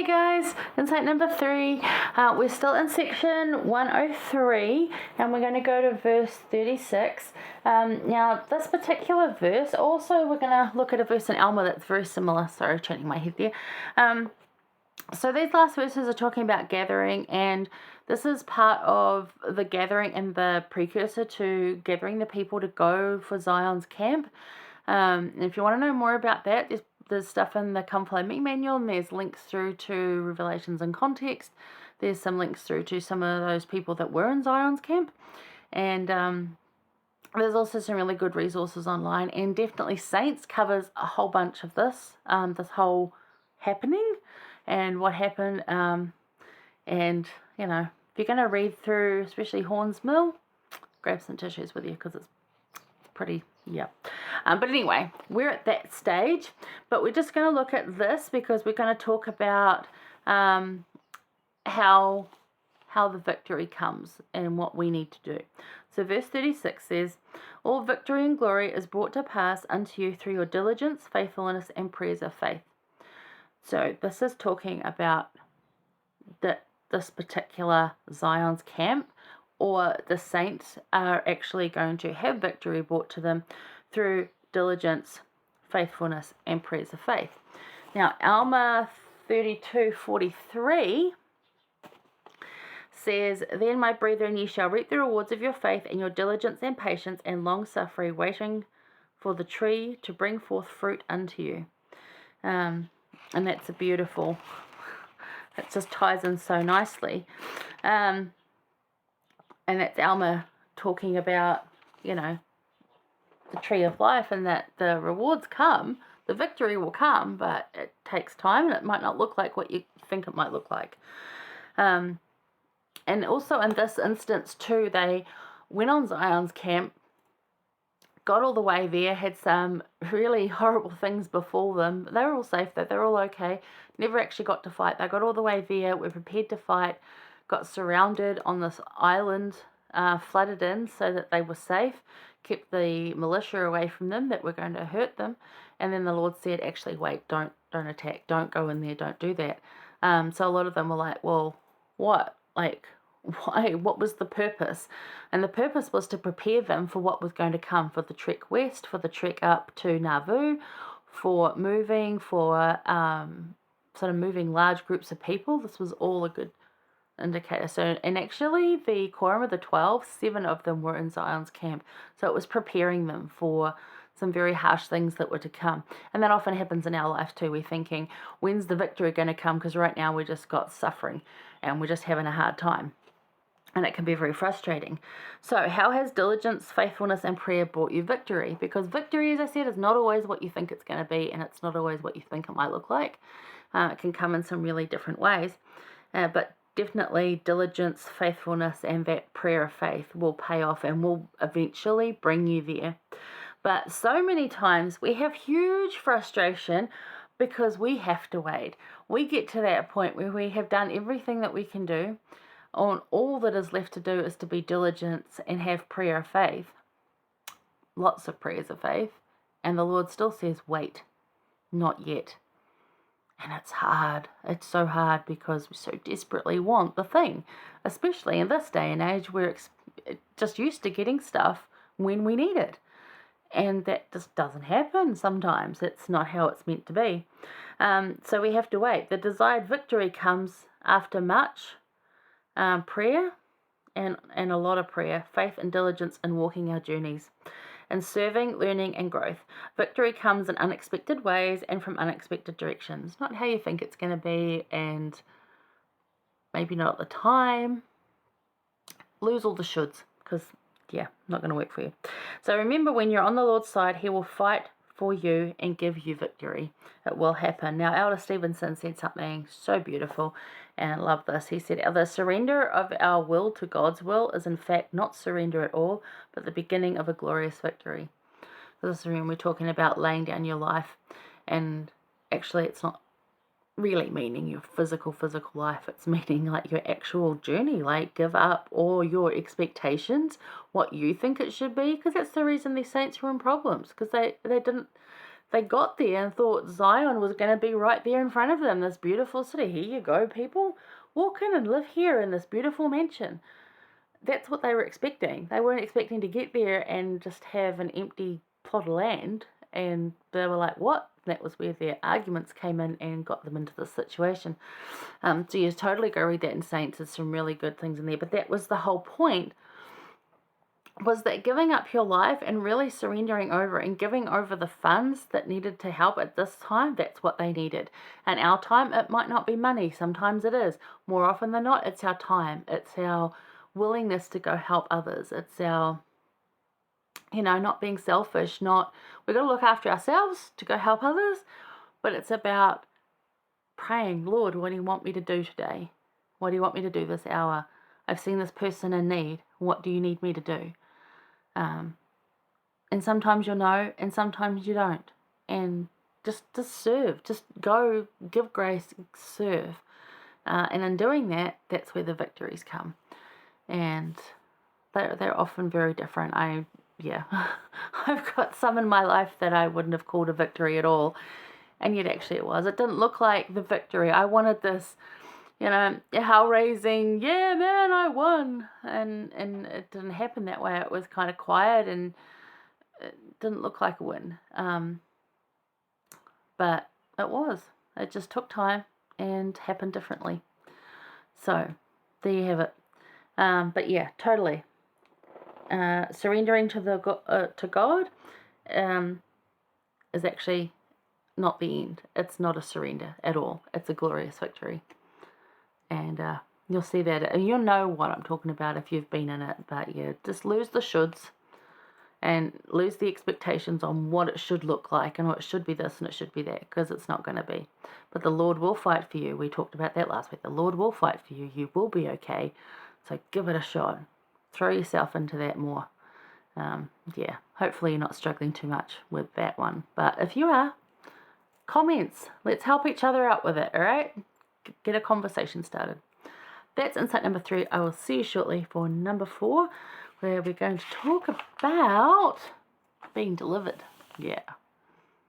Hey guys, insight number 3. We're still in section 103 and we're going to go to verse 36. Now, this particular verse, also we're going to look at a verse in Alma that's very similar. Sorry, turning my head there. So these last verses are talking about gathering, and this is part of the gathering and the precursor to gathering the people to go for Zion's camp. And if you want to know more about that, there's stuff in the Come Follow Me manual, and there's links through to Revelations in Context. There's some links through to some of those people that were in Zion's camp. And there's also some really good resources online. And definitely Saints covers a whole bunch of this whole happening and what happened. And, you know, if you're going to read through, especially Horn's Mill, grab some tissues with you because it's pretty, yeah. But anyway, we're at that stage, but we're just going to look at this because we're going to talk about how the victory comes and what we need to do. So verse 36 says, all victory and glory is brought to pass unto you through your diligence, faithfulness, and prayers of faith. So this is talking about this particular Zion's camp, or the saints are actually going to have victory brought to them through diligence, faithfulness, and prayers of faith. Now, Alma 32:43 says, then, my brethren, ye shall reap the rewards of your faith and your diligence and patience and long-suffering, waiting for the tree to bring forth fruit unto you. And that's a beautiful, it just ties in so nicely. And that's Alma talking about, you know, the tree of life, and that the rewards come, the victory will come, but it takes time and it might not look like what you think it might look like. And also in this instance too, they went on Zion's camp, got all the way there, had some really horrible things befall them. They were all safe though, they were all okay. Never actually got to fight. They got all the way there, were prepared to fight, got surrounded on this island, flooded in so that they were safe, kept the militia away from them that were going to hurt them. And then the Lord said, actually, wait, don't attack, don't go in there, don't do that. So a lot of them were like, well, what? Like, why? What was the purpose? And the purpose was to prepare them for what was going to come, for the trek west, for the trek up to Nauvoo, for moving, for sort of moving large groups of people. This was all a good indicator. So, and actually the quorum of the 12, 7 of them were in Zion's camp. So it was preparing them for some very harsh things that were to come. And that often happens in our life too. We're thinking, when's the victory going to come? Because right now we just got suffering and we're just having a hard time. And it can be very frustrating. So how has diligence, faithfulness, and prayer brought you victory? Because victory, as I said, is not always what you think it's going to be, and it's not always what you think it might look like. It can come in some really different ways. But definitely diligence, faithfulness, and that prayer of faith will pay off and will eventually bring you there. But so many times we have huge frustration because we have to wait. We get to that point where we have done everything that we can do, and all that is left to do is to be diligent and have prayer of faith. Lots of prayers of faith. And the Lord still says, wait, not yet. And it's hard. It's so hard because we so desperately want the thing, especially in this day and age where it's just used to getting stuff when we need it. And that just doesn't happen sometimes. It's not how it's meant to be. So we have to wait. The desired victory comes after much prayer and a lot of prayer, faith and diligence in walking our journeys, and serving, learning, and growth. Victory comes in unexpected ways and from unexpected directions. Not how you think it's going to be, and maybe not at the time. Lose all the shoulds, because, yeah, not going to work for you. So remember, when you're on the Lord's side, He will fight for you and give you victory. It will happen. Now, Elder Stevenson said something so beautiful, and I love this. He said, the surrender of our will to God's will is in fact not surrender at all, but the beginning of a glorious victory. This is when we're talking about laying down your life, and actually it's not really meaning your physical life. It's meaning like your actual journey, like give up all your expectations, what you think it should be, because that's the reason these saints were in problems, because they didn't they got there and thought Zion was going to be right there in front of them, this beautiful city. Here you go, people. Walk in and live here in this beautiful mansion. That's what they were expecting. They weren't expecting to get there and just have an empty plot of land. And they were like, what? That was where their arguments came in and got them into this situation. So you totally go read that in Saints. There's some really good things in there. But that was the whole point, was that giving up your life and really surrendering over and giving over the funds that needed to help at this time, that's what they needed. And our time, it might not be money. Sometimes it is. More often than not, it's our time. It's our willingness to go help others. It's our, not being selfish, we've got to look after ourselves to go help others, but it's about praying, Lord, what do you want me to do today? What do you want me to do this hour? I've seen this person in need. What do you need me to do? And sometimes you'll know, and sometimes you don't. And just serve. Just go, give grace, serve. And in doing that, that's where the victories come. And they're often very different. I've got some in my life that I wouldn't have called a victory at all. And yet actually it was. It didn't look like the victory. I wanted this, hell-raising, yeah, man, I won. And it didn't happen that way. It was kind of quiet and it didn't look like a win. But it was. It just took time and happened differently. So there you have it. But yeah, totally. Surrendering to God is actually not the end. It's not a surrender at all. It's a glorious victory. And you'll see that. And you'll know what I'm talking about if you've been in it. But yeah, just lose the shoulds and lose the expectations on what it should look like and what it should be this and it should be that, because it's not going to be. But the Lord will fight for you. We talked about that last week. The Lord will fight for you. You will be okay. So give it a shot. Throw yourself into that more. Hopefully you're not struggling too much with that one. But if you are, comments. Let's help each other out with it, all right? Get a conversation started. That's insight number 3. I will see you shortly for number 4, where we're going to talk about being delivered. Yeah.